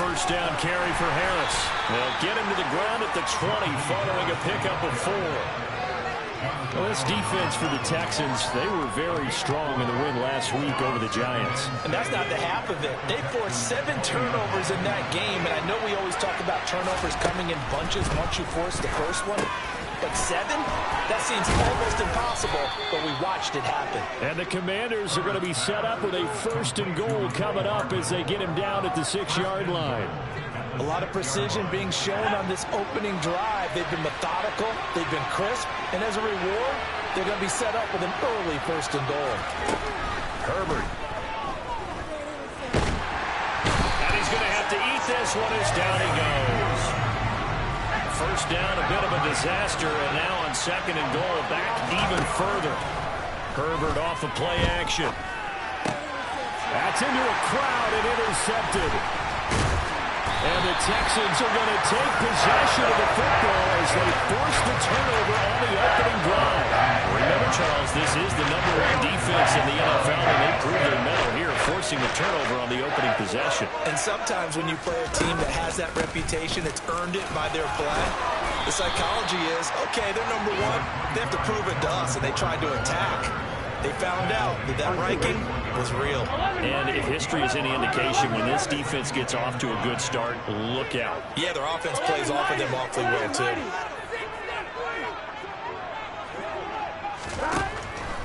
first down carry for Harris. They'll get him to the ground at the 20 following a pickup of 4. Well, this defense for the Texans, they were very strong in the win last week over the Giants. And that's not the half of it. They forced 7 turnovers in that game, and I know we always talk about turnovers coming in bunches once you force the first one. But 7? That seems almost impossible, but we watched it happen. And the Commanders are going to be set up with a 1st and goal coming up as they get him down at the 6-yard line. A lot of precision being shown on this opening drive. They've been methodical, they've been crisp, and as a reward, they're going to be set up with an early 1st and goal. Herbert. And he's going to have to eat this one as down he goes. First down, a bit of a disaster, and now on 2nd and goal, back even further. Herbert off of play action. That's into a crowd and intercepted. And the Texans are going to take possession of the football as they force the turnover on the opening drive. Remember, Charles, this is the #1 defense in the NFL, and they prove their mettle here, forcing the turnover on the opening possession. And sometimes when you play a team that has that reputation, it's earned it by their play. The psychology is, okay, they're #1. They have to prove it to us, and they tried to attack. They found out that ranking was real. And if history is any indication, when this defense gets off to a good start, look out. Yeah, their offense plays off of them awfully well, too.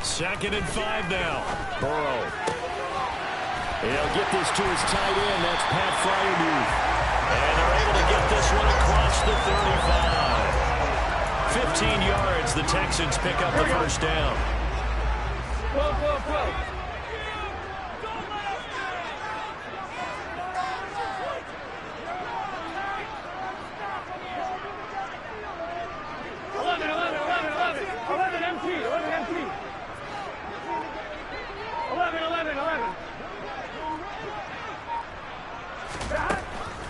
2nd and 5 now. Burrow. He'll get this to his tight end. That's Pat Fryermuth. And they're able to get this one across the 35. 15 yards. The Texans pick up the first down. Go, go, go. 11 MT. 11.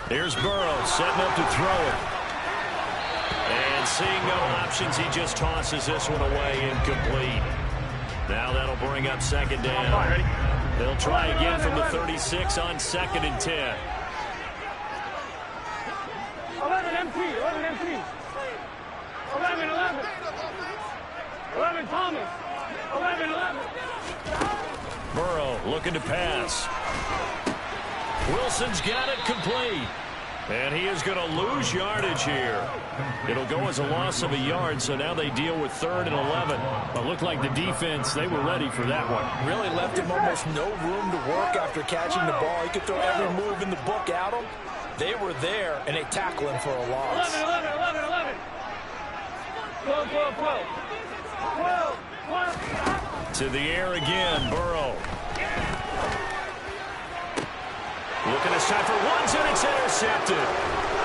Here's Burrow setting up to throw it. And seeing no options, he just tosses this one away, incomplete. Now that'll bring up 2nd down. They'll try again from the 36 on 2nd and 10. 11 MT. 11 Thomas. 11. Burrow looking to pass. Wilson's got it complete. And he is going to lose yardage here. It'll go as a loss of a yard, so now they deal with 3rd and 11. But looked like the defense, they were ready for that one. Really left him almost no room to work after catching the ball. He could throw every move in the book at him. They were there, and they tackle him for a loss. 11. Go. 12. To the air again, Burrow. Looking this time for ones, and it's intercepted.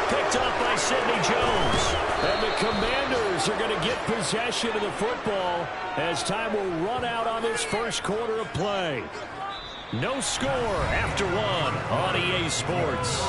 Picked up by Sidney Jones. And the Commanders are going to get possession of the football as time will run out on this first quarter of play. No score after 1 on EA Sports.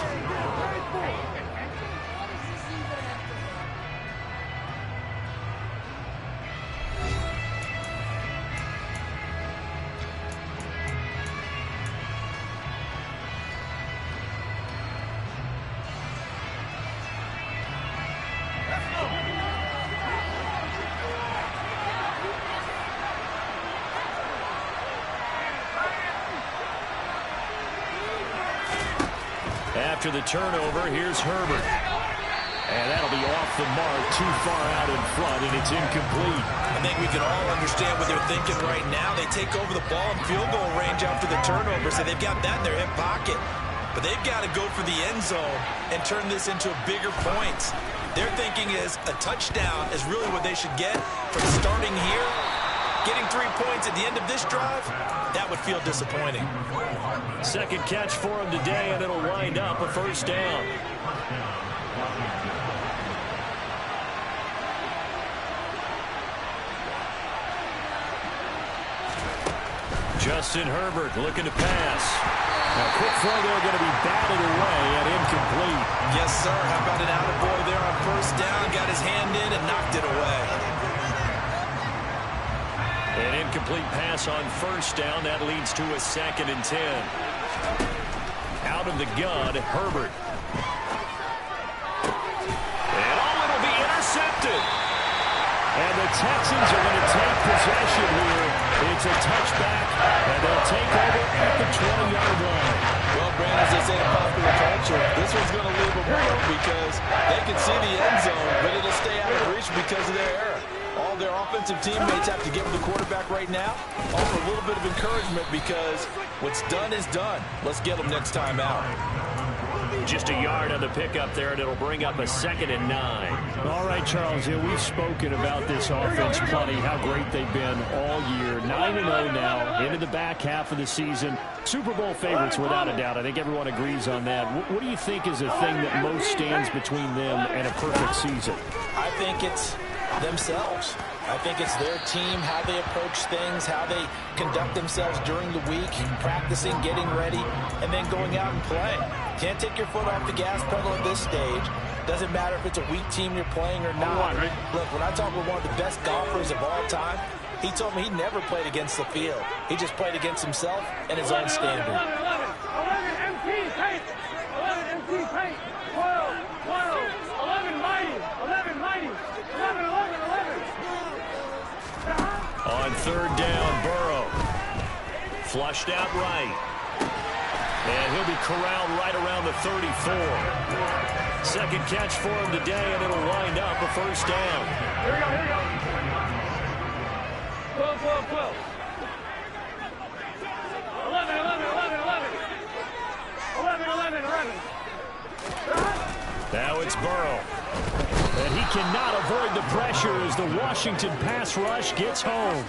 After the turnover, here's Herbert. And that'll be off the mark, too far out in front, and it's incomplete. I think we can all understand what they're thinking right now. They take over the ball in field goal range after the turnover, so they've got that in their hip pocket. But they've got to go for the end zone and turn this into bigger points. Their thinking is a touchdown is really what they should get from starting here. Getting 3 points at the end of this drive, that would feel disappointing. Second catch for him today, and it'll wind up a first down. Justin Herbert looking to pass. Now, quick throw there, going to be batted away and incomplete. Yes, sir. How about an attaboy there on first down? Got his hand in and knocked it away. An incomplete pass on first down. That leads to a 2nd and 10. Out of the gun, Herbert. And the Texans are going to take possession here. It's a touchback, and they'll take over at the 20-yard line. Well, Brandon, as they say in popular culture, this one's going to leave a mark because they can see the end zone, but it'll stay out of reach because of their error. All their offensive teammates have to give the quarterback right now. Offer a little bit of encouragement because what's done is done. Let's get them next time out. Just a yard on the pickup there, and it'll bring up a 2nd and 9. All right, Charles, we've spoken about this offense plenty, how great they've been all year. 9-0 now, into the back half of the season. Super Bowl favorites, without a doubt. I think everyone agrees on that. What do you think is the thing that most stands between them and a perfect season? I think it's themselves. I think it's their team, how they approach things, how they conduct themselves during the week, practicing, getting ready, and then going out and playing. Can't take your foot off the gas pedal at this stage. Doesn't matter if it's a weak team you're playing or not. Look, when I talk with one of the best golfers of all time, he told me he never played against the field. He just played against himself and his own standard. 11 MT paint. 11 MT paint. 12, 11 mighty. 11 mighty. 11. On 3rd down, Burrow. Flushed out right. And he'll be corralled right around the 34. Second catch for him today, and it'll wind up a 1st down. Here we go. 12. 11. 11. Now it's Burrow. And he cannot avoid the pressure as the Washington pass rush gets home.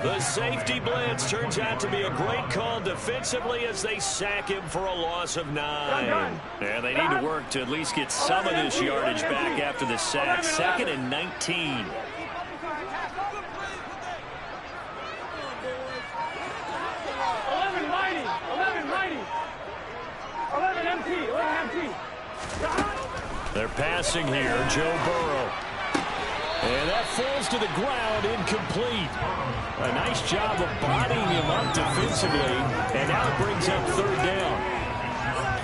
The safety blitz turns out to be a great call defensively as they sack him for a loss of 9. And they need to work to at least get some of this yardage back after the sack. 2nd and 19. 11 mighty. 11 MT. They're passing here, Joe Burrow. And that falls to the ground, incomplete. A nice job of bodying him up defensively, and now it brings up 3rd down.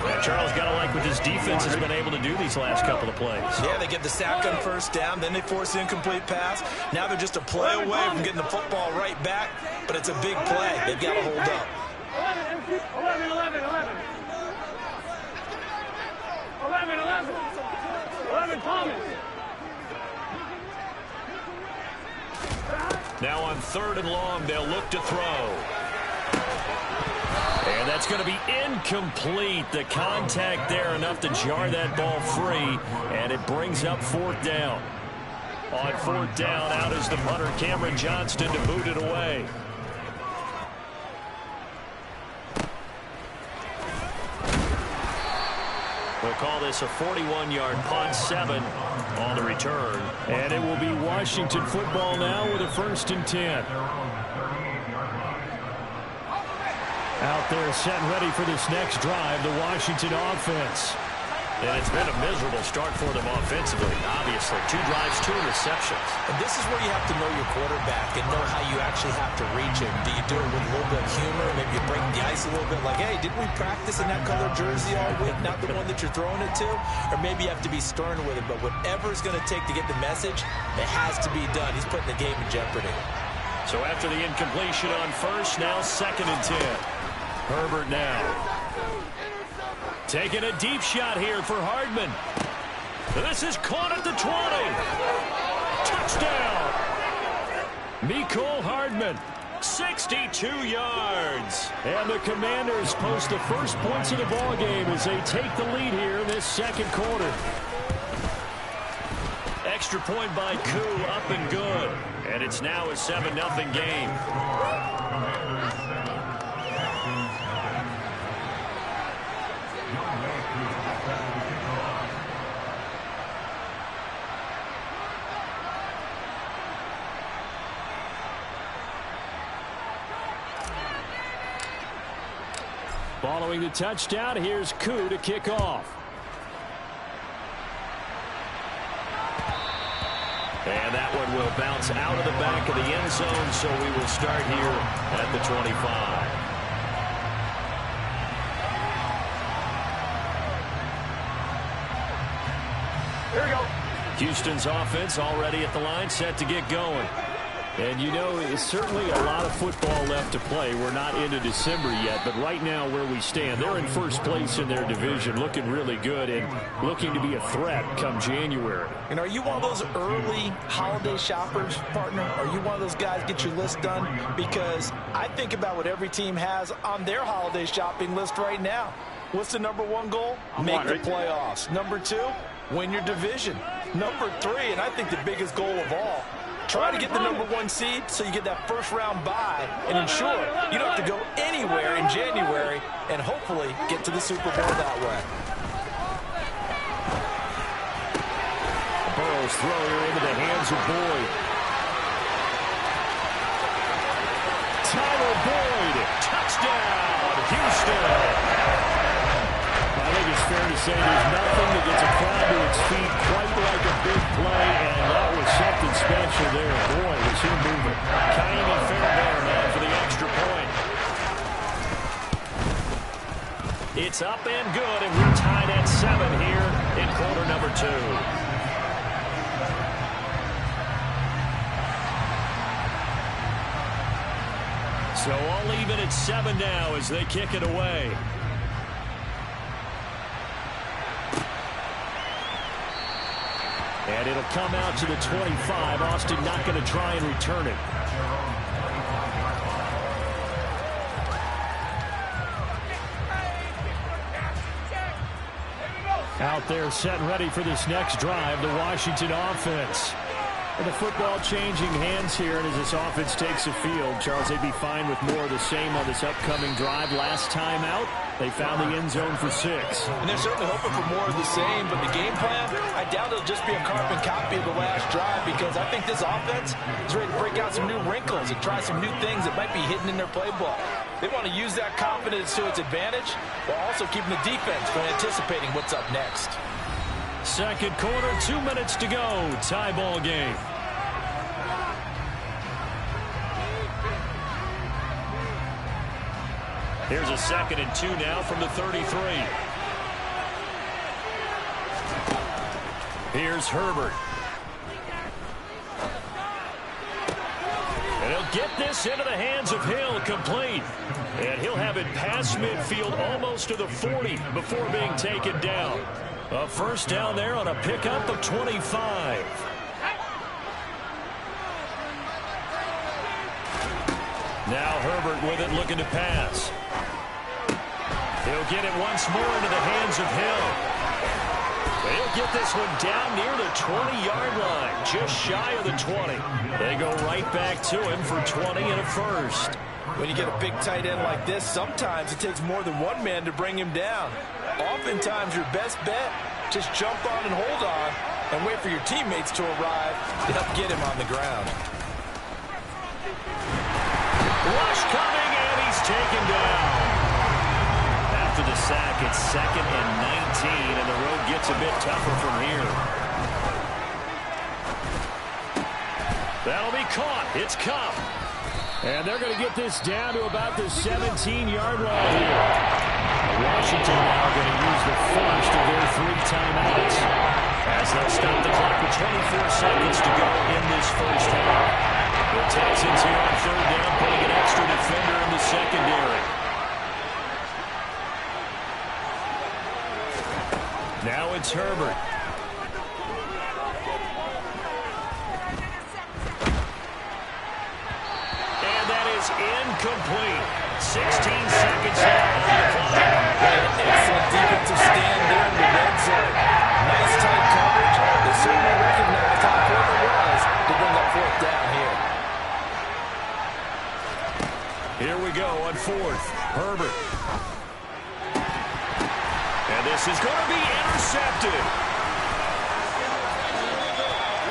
Yeah, Charles, got to like what this defense has been able to do these last couple of plays. Yeah, they get the sack on 1st down, then they force the incomplete pass. Now they're just a play away from getting the football right back, but it's a big play. They've got to hold up. 11 Thomas. Now on 3rd and long, they'll look to throw. And that's going to be incomplete. The contact there enough to jar that ball free, and it brings up 4th down. On 4th down, out is the punter, Cameron Johnston, to boot it away. We'll call this a 41-yard punt, 7 on the return. And it will be Washington football now with a 1st and 10. Out there set and ready for this next drive, the Washington offense. And it's been a miserable start for them offensively, obviously. 2 drives, 2 interceptions. And this is where you have to know your quarterback and know how you actually have to reach him. Do you do it with a little bit of humor? Maybe you break the ice a little bit like, hey, didn't we practice in that color jersey all week, not the one that you're throwing it to? Or maybe you have to be stern with it. But whatever it's going to take to get the message, it has to be done. He's putting the game in jeopardy. So after the incompletion on 1st, now 2nd and 10. Herbert now. Taking a deep shot here for Hardman. This is caught at the 20. Touchdown. Mecole Hardman, 62 yards. And the Commanders post the first points of the ball game as they take the lead here in this 2nd quarter. Extra point by Koo, up and good. And it's now a 7-0 game. Following the touchdown, here's Koo to kick off. And that one will bounce out of the back of the end zone, so we will start here at the 25. Here we go. Houston's offense already at the line, set to get going. And, you know, it's certainly a lot of football left to play. We're not into December yet, but right now where we stand, they're in first place in their division, looking really good and looking to be a threat come January. And are you one of those early holiday shoppers, partner? Are you one of those guys get your list done? Because I think about what every team has on their holiday shopping list right now. What's the number one goal? Make the playoffs. Number two, win your division. Number three, and I think the biggest goal of all, try to get the number one seed so you get that first round bye and ensure you don't have to go anywhere in January and hopefully get to the Super Bowl that way. Burrow's throw here into the hands of Boyd. Tyler Boyd, touchdown, Houston. I think it's fair to say there's nothing that gets a crowd to its feet quite like a big play, and that was something special there. Boy, was he moving. Kaimi Fairbairn now for the extra point. It's up and good, and we're tied at 7 here in quarter number 2. So all even at 7 now as they kick it away. And it'll come out to the 25. Austin not going to try and return it. Out there set and ready for this next drive, the Washington offense. And the football changing hands here, and as this offense takes the field, Charles, they'd be fine with more of the same on this upcoming drive. Last time out, they found the end zone for 6. And they're certainly hoping for more of the same, but the game plan, I doubt it'll just be a carbon copy of the last drive, because I think this offense is ready to break out some new wrinkles and try some new things that might be hidden in their playbook. They want to use that confidence to its advantage, while also keeping the defense from anticipating what's up next. Second quarter, 2 minutes to go. Tie ball game. Here's a 2nd and 2 now from the 33. Here's Herbert. And he'll get this into the hands of Hill, complete. And he'll have it past midfield almost to the 40 before being taken down. A first down there on a pickup of 25. Now Herbert with it, looking to pass. He'll get it once more into the hands of Hill. He'll get this one down near the 20-yard line, just shy of the 20. They go right back to him for 20 and a first. When you get a big tight end like this, sometimes it takes more than one man to bring him down. Oftentimes, your best bet, just jump on and hold on and wait for your teammates to arrive to help get him on the ground. Rush coming, and he's taken down. After the sack, it's 2nd and 19, and the road gets a bit tougher from here. That'll be caught. It's Cup. And they're going to get this down to about the 17-yard line here. Washington now going to use the first of their 3 timeouts as they'll stop the clock with 24 seconds to go in this first half. The Texans here on 3rd down, putting an extra defender in the secondary. Now it's Herbert. And that is incomplete. 16 seconds left on the clock. Excellent defensive stand there in the red zone. Nice tight coverage. They certainly recognized how important it was to bring that 4th down here. Here we go on 4th. Herbert. And this is going to be intercepted.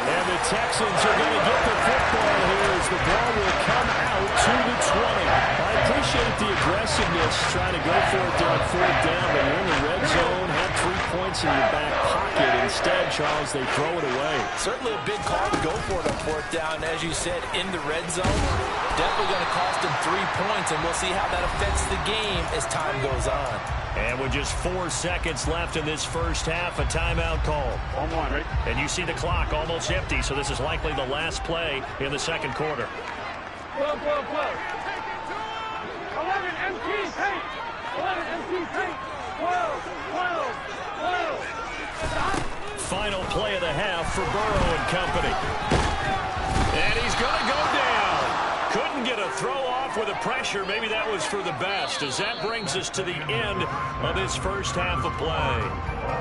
And the Texans are going to get the football here as the ball will come out to the 20. I appreciate the aggressiveness trying to go for it there on 4th down, but you're in the red zone, have 3 points in your back pocket. Instead, Charles, they throw it away. Certainly a big call to go for it on fourth down. As you said, in the red zone, definitely going to cost them 3 points, and we'll see how that affects the game as time goes on. And with just 4 seconds left in this first half, a timeout call. Right? And you see the clock almost empty, so this is likely the last play in the second quarter. 12. 11 empty paint. 11 empty paint. 12. Final play of the half for Burrow and company. And he's going to go down. Couldn't get a throw off with the pressure. Maybe that was for the best, as that brings us to the end of this first half of play.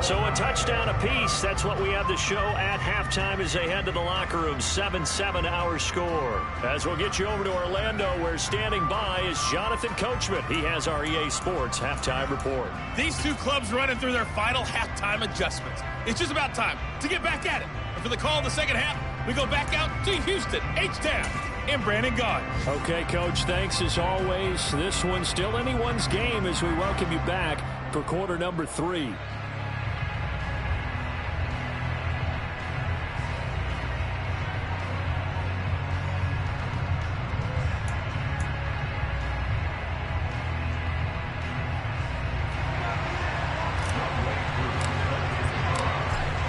So a touchdown apiece. That's what we have to show at halftime as they head to the locker room. 7-7 our score. As we'll get you over to Orlando, where standing by is Jonathan Coachman. He has our EA Sports halftime report. These two clubs running through their final halftime adjustments. It's just about time to get back at it. And for the call in the second half, we go back out to Houston, H-Town, and Brandon Gaudin. Okay, Coach, thanks as always. This one's still anyone's game as we welcome you back for quarter number 3.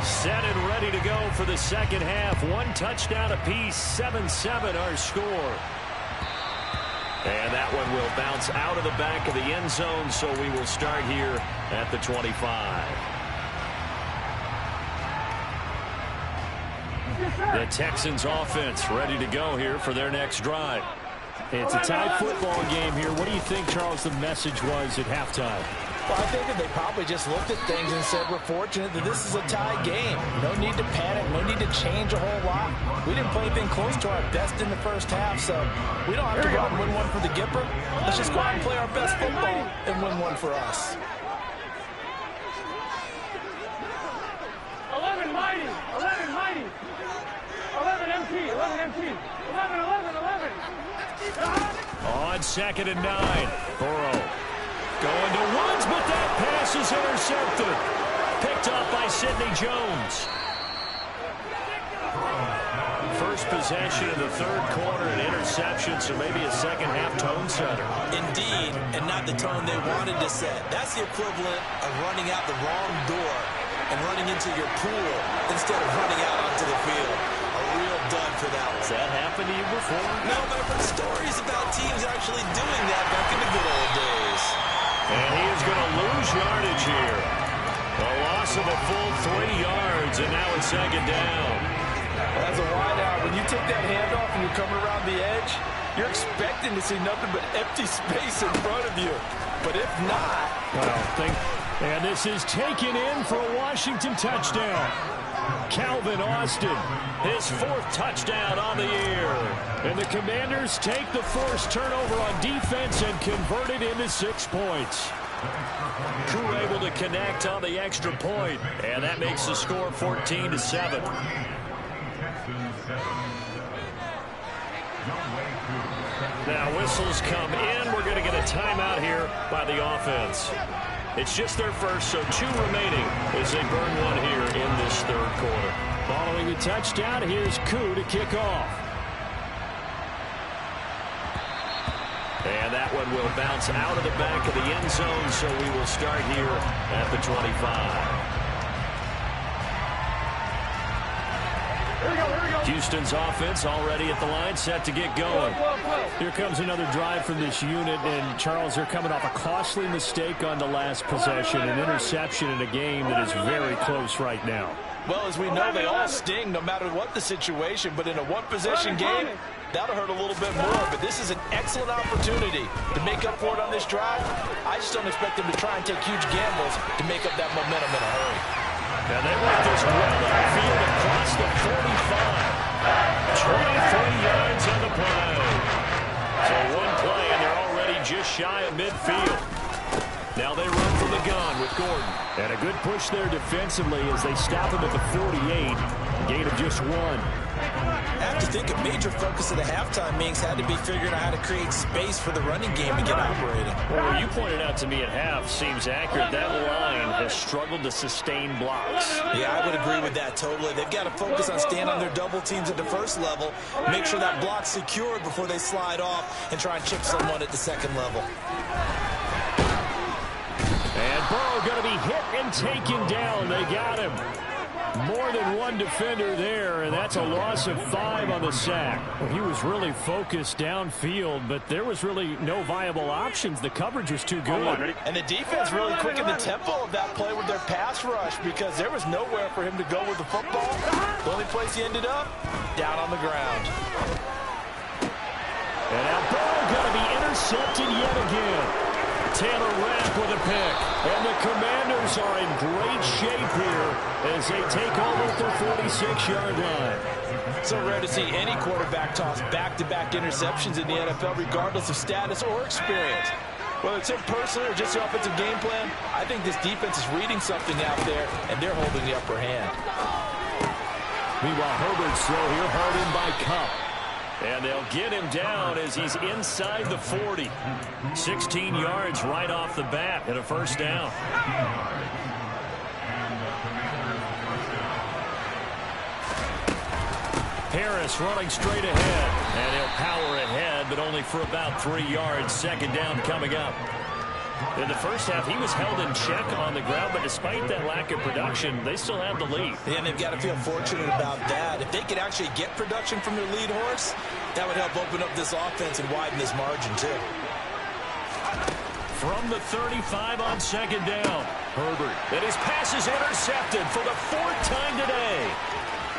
Set and ready to go for the second half. 1 touchdown apiece, 7-7 our score. And that one will bounce out of the back of the end zone, so we will start here at the 25. The Texans offense ready to go here for their next drive. It's a tight football game here. What do you think, Charles, the message was at halftime? Well, I think that they probably just looked at things and said, we're fortunate that this is a tie game. No need to panic, no need to change a whole lot. We didn't play anything close to our best in the first half, so we don't have to go out and win one for the Gipper. Let's just go out and play our best football and win one for us. 11 mighty. 11 empty. 11. On 2nd and 9, Burrow going to Woods, but that pass is intercepted. Picked off by Sidney Jones. First possession in the third quarter, an interception, so maybe a second half tone setter. Indeed, and not the tone they wanted to set. That's the equivalent of running out the wrong door and running into your pool instead of running out onto the field. A real dud for that one. Has that happened to you before? No, but I've heard stories about teams actually doing that back in the good old days. And he is going to lose yardage here. A loss of a full 3 yards, and now it's second down. As a wideout, when you take that handoff and you're coming around the edge, you're expecting to see nothing but empty space in front of you. But if not... And this is taken in for a Washington touchdown. Calvin Austin, his 4th touchdown on the year. And the Commanders take the first turnover on defense and convert it into 6 points. Crew able to connect on the extra point, and that makes the score 14-7. Now whistles come in. We're going to get a timeout here by the offense. It's just their first, so 2 remaining as they burn one here in this third quarter. Following the touchdown, here's Koo to kick off. And that one will bounce out of the back of the end zone, so we will start here at the 25. Houston's offense already at the line, set to get going. Here comes another drive from this unit, and Charles, they're coming off a costly mistake on the last possession, an interception in a game that is very close right now. Well, as we know, they all sting no matter what the situation, but in a one-possession game, that'll hurt a little bit more. But this is an excellent opportunity to make up for it on this drive. I just don't expect them to try and take huge gambles to make up that momentum in a hurry. And they let this well downfield across the 45. 23 yards on the play. So one play, and they're already just shy of midfield. Now they run from the gun with Gordon. And a good push there defensively as they stop him at the 48. Gain of just 1. I have to think a major focus of the halftime meetings had to be figuring out how to create space for the running game to get operating. Well, what you pointed out to me at half seems accurate. That line has struggled to sustain blocks. Yeah, I would agree with that totally. They've got to focus on staying on their double teams at the first level, make sure that block's secured before they slide off and try and chip someone at the second level. And Burrow going to be hit and taken down. They got him. More than one defender there, and that's a loss of 5 on the sack. Well, he was really focused downfield, but there was really no viable options. The coverage was too good. And the defense really quickened the tempo of that play with their pass rush because there was nowhere for him to go with the football. The only place he ended up, down on the ground. And now Burrow going to be intercepted yet again. Taylor Rapp with a pick. And the Commanders are in great shape here as they take over at their 46-yard line. So rare to see any quarterback toss back-to-back interceptions in the NFL, regardless of status or experience. Whether it's him personally or just the offensive game plan, I think this defense is reading something out there, and they're holding the upper hand. Meanwhile, Herbert's throw here hauled in by Kupp. And they'll get him down as he's inside the 40. 16 yards right off the bat and a first down. Harris running straight ahead. And he'll power ahead, but only for about 3 yards. Second down coming up. In the first half, he was held in check on the ground, but despite that lack of production, they still have the lead. Yeah, and they've got to feel fortunate about that. If they could actually get production from their lead horse, that would help open up this offense and widen this margin, too. From the 35 on second down, Herbert. And his pass is intercepted for the 4th time today.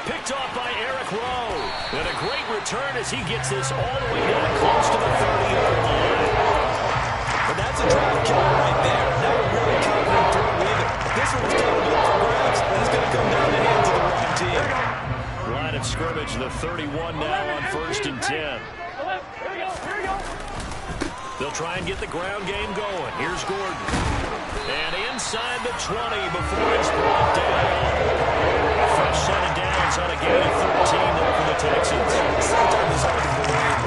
Picked off by Eric Rowe. And a great return as he gets this all the way down close to the 30-yard line. But that's a drive killer right there. Not a really confident throw either. This one was kind of up for grabs, and it's going to come down the hands of the wrong team. Line of scrimmage, the 31 now on 1st and 10. Here we go. They'll try and get the ground game going. Here's Gordon. And inside the 20 before it's brought down. A fresh set of downs on a gain of 13 there for the Texans. Sometimes it's hard to believe.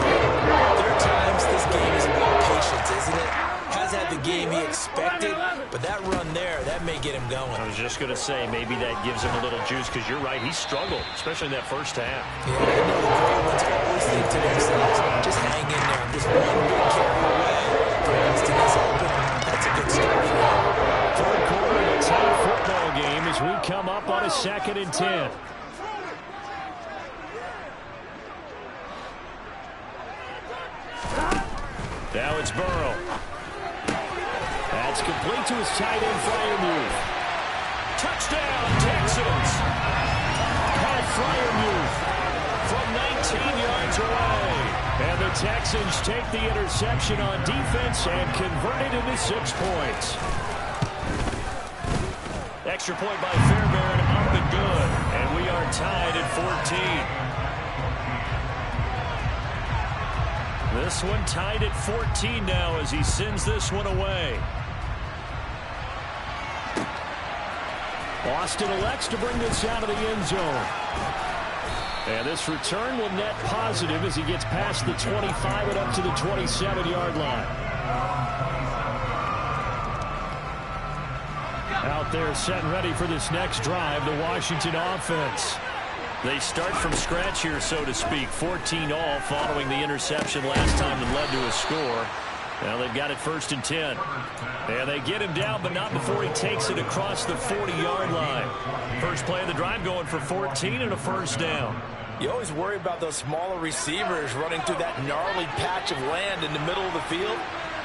There are times this game is about patience, isn't it? Has had the game he expected, but that run there, that may get him going. I was just going to say, maybe that gives him a little juice, because you're right, he struggled, especially in that first half. Yeah, I know the great ones always think to themselves, just hang in there, just one big carry away. For Winston is open. That's a good start for him. Third quarter of a tight football game as we come up on a 2nd and 10. Now it's Burrow. That's complete to his tight end, Freiermuth. Touchdown, Texans. Pat Freiermuth from 19 yards away. And the Texans take the interception on defense and convert it into 6 points. Extra point by Fairbairn, up and good. And we are tied at 14. This one tied at 14 now as he sends this one away. Austin elects to bring this out of the end zone. And this return will net positive as he gets past the 25 and up to the 27-yard line. Out there set and ready for this next drive, the Washington offense. They start from scratch here, so to speak. 14 all following the interception last time that led to a score. Now they've got it 1st and 10. And they get him down, but not before he takes it across the 40-yard line. First play of the drive going for 14 and a first down. You always worry about those smaller receivers running through that gnarly patch of land in the middle of the field.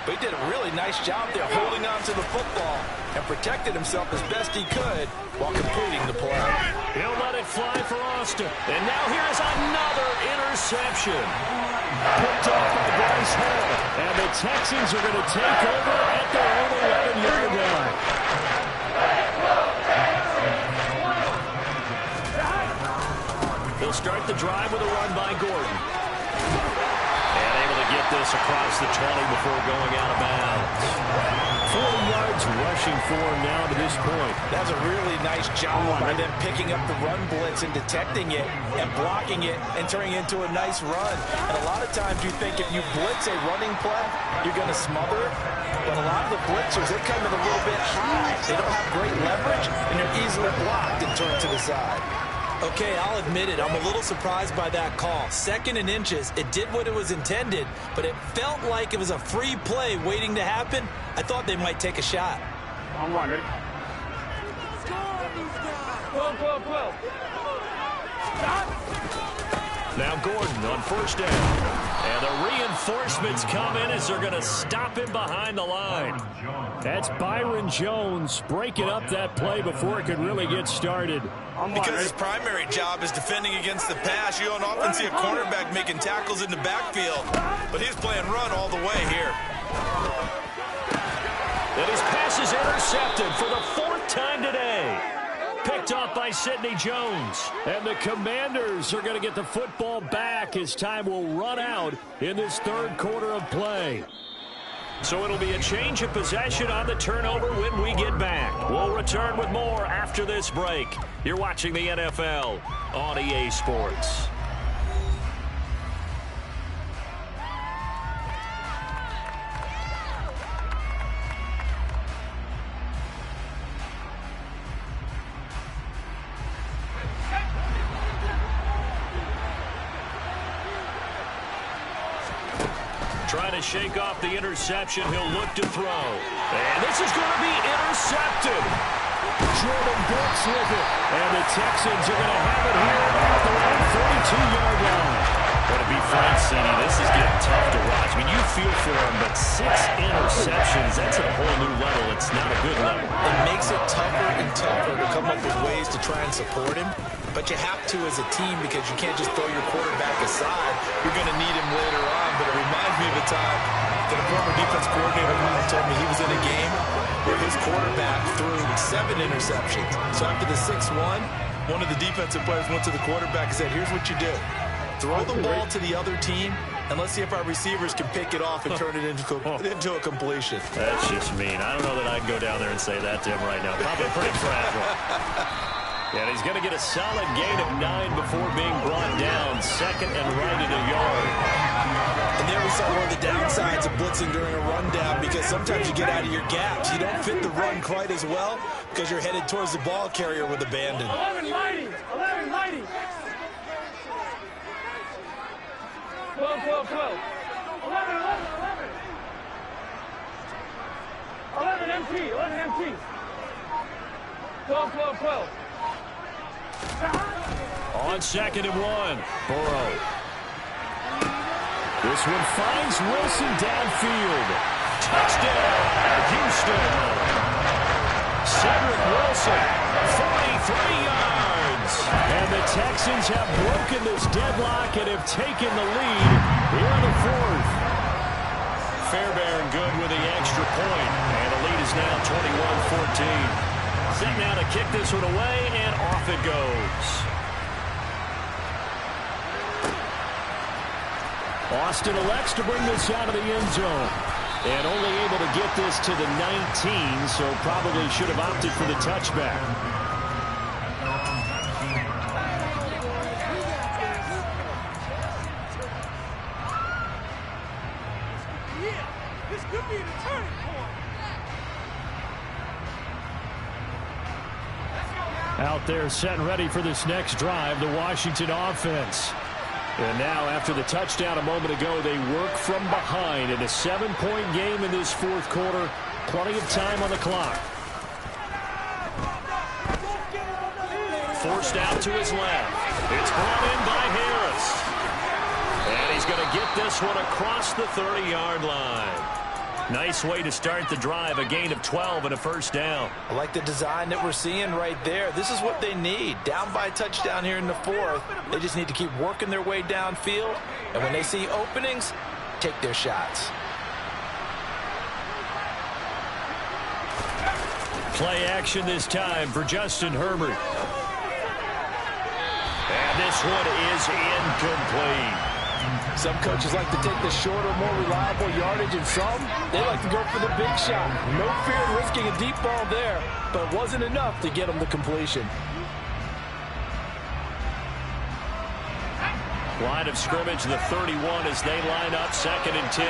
But he did a really nice job there holding on to the football and protected himself as best he could while completing the play. He'll let it fly for Austin. And now here's another interception. Picked off by Bryce Hall. And the Texans are going to take over at their own 11-yard line. They'll start the drive with a run by Gordon. And able to get this across the 20 before going out of bounds. yards rushing for him now to this point. That's a really nice job by them picking up the run blitz and detecting it and blocking it and turning it into a nice run. And a lot of times you think if you blitz a running play, you're going to smother it. But a lot of the blitzers, they come in a little bit high. They don't have great leverage, and they're easily blocked and turned to the side. Okay, I'll admit it. I'm a little surprised by that call. 2nd and inches. It did what it was intended, but it felt like it was a free play waiting to happen. I thought they might take a shot. On one, ready? 12, 12, 12. Stop. Now Gordon on 1st down. And the reinforcements come in as they're going to stop him behind the line. That's Byron Jones breaking up that play before it could really get started. Because his primary job is defending against the pass. You don't often see a cornerback making tackles in the backfield. But he's playing run all the way here. And his pass is intercepted for the 4th time today. Picked off by Sidney Jones. And the Commanders are going to get the football back as time will run out in this 3rd quarter of play. So it'll be a change of possession on the turnover when we get back. We'll return with more after this break. You're watching the NFL on EA Sports. Trying to shake off the interception. He'll look to throw. And this is going to be intercepted. Jordan Brooks with it. And the Texans are going to have it here at the 42-yard line. But to be frank, City, this is getting tough to watch. I mean, you feel for him, but 6 interceptions, that's at a whole new level. It's not a good level. It makes it tougher and tougher to come up with ways to try and support him. But you have to as a team because you can't just throw your quarterback aside. You're going to need him later on. But it reminds me of a time that a former defense coordinator told me he was in a game where his quarterback threw 7 interceptions. So after the 6-1, one of the defensive players went to the quarterback and said, here's what you do. Throw the ball to the other team, and let's see if our receivers can pick it off and turn it into a completion. That's just mean. I don't know that I can go down there and say that to him right now. Probably pretty fragile. And he's going to get a solid gain of 9 before being brought down. 2nd and right at a yard. And there we saw one of the downsides of blitzing during a rundown because sometimes you get out of your gaps. You don't fit the run quite as well because you're headed towards the ball carrier with abandon. 11 mighty. 11 mighty. 12, 12, 12. 11, 11, 11. 11 MT. 11 MT. 12, 12, 12. On 2nd and 1, Burrow. This one finds Wilson downfield. Touchdown, Houston. Cedric Wilson, 43 yards. And the Texans have broken this deadlock and have taken the lead here in the 4th. Fairbairn good with the extra point. And the lead is now 21-14. Set now to kick this one away, and off it goes. Austin elects to bring this out of the end zone. And only able to get this to the 19, so probably should have opted for the touchback. Yeah, this could be the turning point. Out there set and ready for this next drive, the Washington offense. And now after the touchdown a moment ago, they work from behind in a 7-point game in this 4th quarter. Plenty of time on the clock. Forced out to his left. It's brought in by Harris. And he's going to get this one across the 30-yard line. Nice way to start the drive, a gain of 12 and a 1st down. I like the design that we're seeing right there. This is what they need. Down by a touchdown here in the 4th. They just need to keep working their way downfield. And when they see openings, take their shots. Play action this time for Justin Herbert. And this one is incomplete. Some coaches like to take the shorter, more reliable yardage, and some, they like to go for the big shot. No fear of risking a deep ball there, but it wasn't enough to get them the completion. Line of scrimmage, the 31 as they line up 2nd and 10.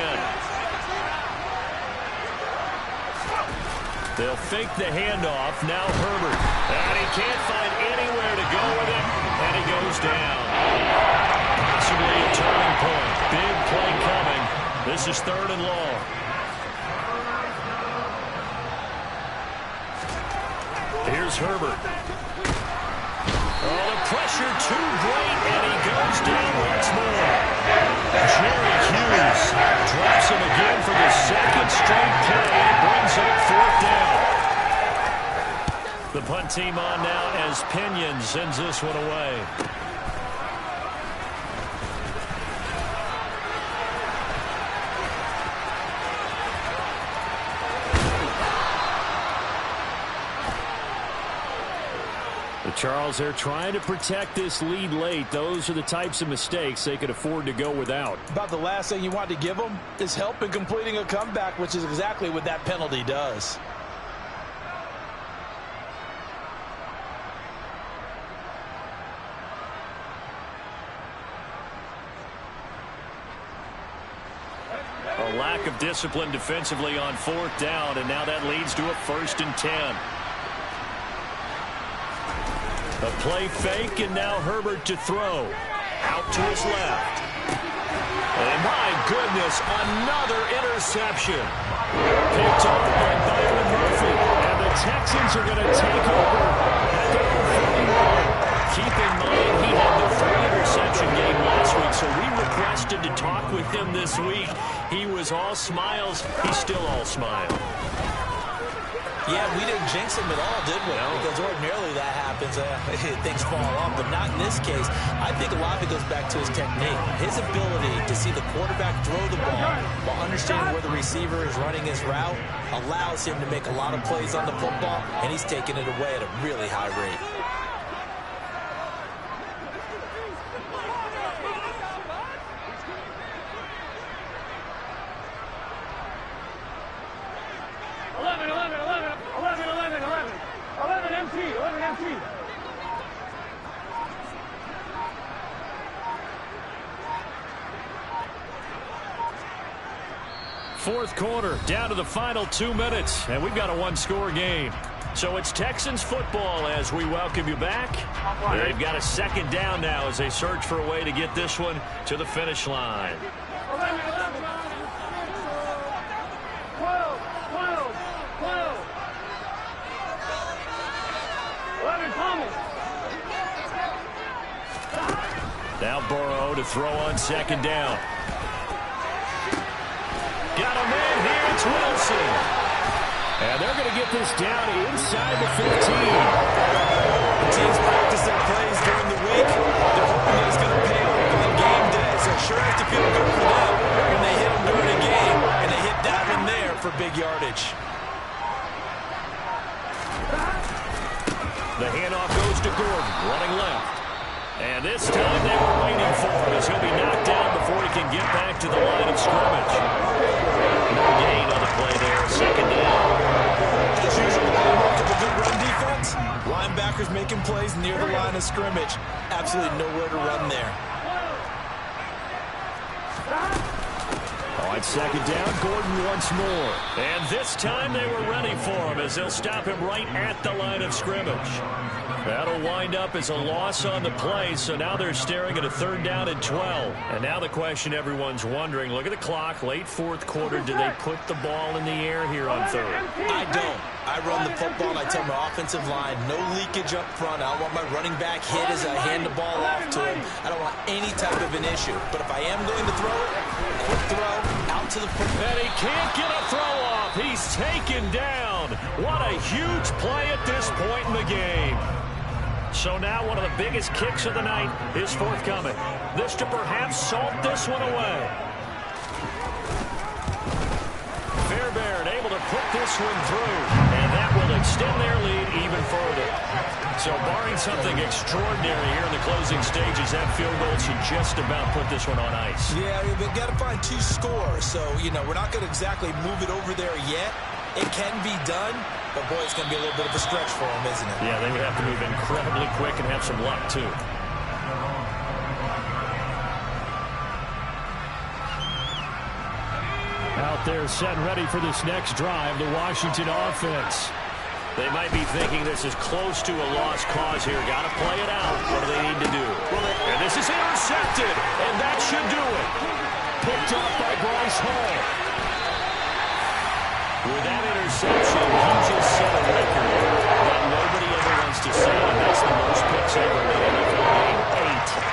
They'll fake the handoff. Now Herbert. And he can't find anywhere to go with it. And he goes down. Possibly a turning point. Big play coming. This is 3rd and long. Here's Herbert. Oh, the pressure too great, and he goes down once more. Jerry Hughes drops him again for the 2nd straight play. It brings up 4th down. The punt team on now as Pinion sends this one away. Charles, they're trying to protect this lead late. Those are the types of mistakes they could afford to go without. About the last thing you want to give them is help in completing a comeback, which is exactly what that penalty does. A lack of discipline defensively on 4th down, and now that leads to a 1st and 10. A play fake, and now Herbert to throw. Out to his left. And my goodness, another interception. Picked off by Byron Murphy. And the Texans are going to take over at their own 41. Keep in mind, he had the 3-interception game last week, so we requested to talk with him this week. He was all smiles. He's still all smile. Yeah, we didn't jinx him at all, did we? No. Because ordinarily that happens. Things fall off, but not in this case. I think a lot of it goes back to his technique. His ability to see the quarterback throw the ball while understanding where the receiver is running his route allows him to make a lot of plays on the football, and he's taking it away at a really high rate. Fourth quarter, down to the final 2 minutes, and we've got a 1-score game. So it's Texans football as we welcome you back. They've got a 2nd down now as they search for a way to get this one to the finish line. 11, Thomas. Now Burrow to throw on 2nd down. Got a man here, it's Wilson. And they're going to get this down inside the 15. The teams practice their plays during the week. They're hoping that it's going to pay off on game day, so it sure has to feel good for them when they hit them during a game, and they hit that one there for big yardage. The handoff goes to Gordon, running left. And this time they were waiting for him as he'll be knocked down before he can get back to the line of scrimmage. No gain on the play there, 2nd down. As usual, the hallmark of a good run defense, linebackers making plays near the line of scrimmage. Absolutely nowhere to run there. On 2nd down, Gordon once more. And this time they were ready for him as they'll stop him right at the line of scrimmage. That'll wind up as a loss on the play, so now they're staring at a 3rd down and 12. And now the question everyone's wondering, look at the clock, late 4th quarter, do they put the ball in the air here on 3rd? I don't. I run the football, and I tell my offensive line, no leakage up front. I don't want my running back hit as I hand the ball off to him. I don't want any type of an issue. But if I am going to throw it, quick throw, out to the football. And he can't get a throw off. He's taken down. What a huge play at this point in the game. So now one of the biggest kicks of the night is forthcoming. This to perhaps salt this one away. Fair Fairbairn able to put this one through, and that will extend their lead even further. So barring something extraordinary here in the closing stages, that field goal should just about put this one on ice. Yeah, we've got to find 2 scores. So, we're not going to exactly move it over there yet. It can be done, but, boy, it's going to be a little bit of a stretch for them, isn't it? Yeah, they would have to move incredibly quick and have some luck, too. Out there set and ready for this next drive, the Washington offense. They might be thinking this is close to a lost cause here. Got to play it out. What do they need to do? And this is intercepted, and that should do it. Picked up by Bryce Hall. With that interception, he just set a record that nobody ever wants to see, and that's the most picks ever in the NFL game. 8.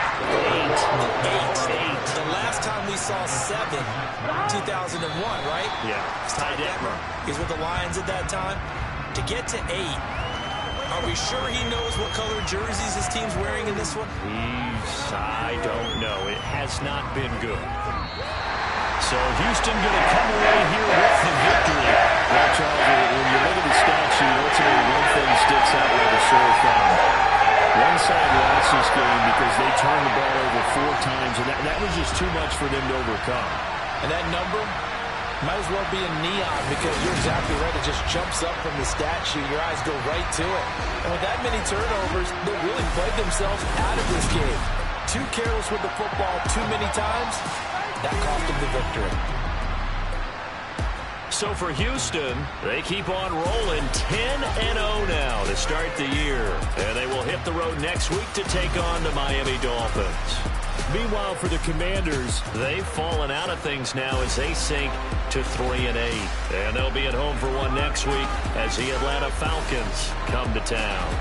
The last time we saw 7, 2001, right? Yeah. Ty Detmer. He's with the Lions at that time. To get to 8, are we sure he knows what color jerseys his team's wearing in this one? I don't know. It has not been good. So Houston going to come away here with the victory. Well, Charles, when you look at the stat sheet, ultimately one thing sticks out like a sore thumb. One side lost this game because they turned the ball over 4 times, and that was just too much for them to overcome. And that number might as well be in neon, because you're exactly right. It just jumps up from the stat sheet. Your eyes go right to it. And with that many turnovers, they really played themselves out of this game. Too careless with the football too many times. That cost them the victory. So for Houston, they keep on rolling 10-0 now to start the year. And they will hit the road next week to take on the Miami Dolphins. Meanwhile, for the Commanders, they've fallen out of things now as they sink to 3-8. And they'll be at home for one next week as the Atlanta Falcons come to town.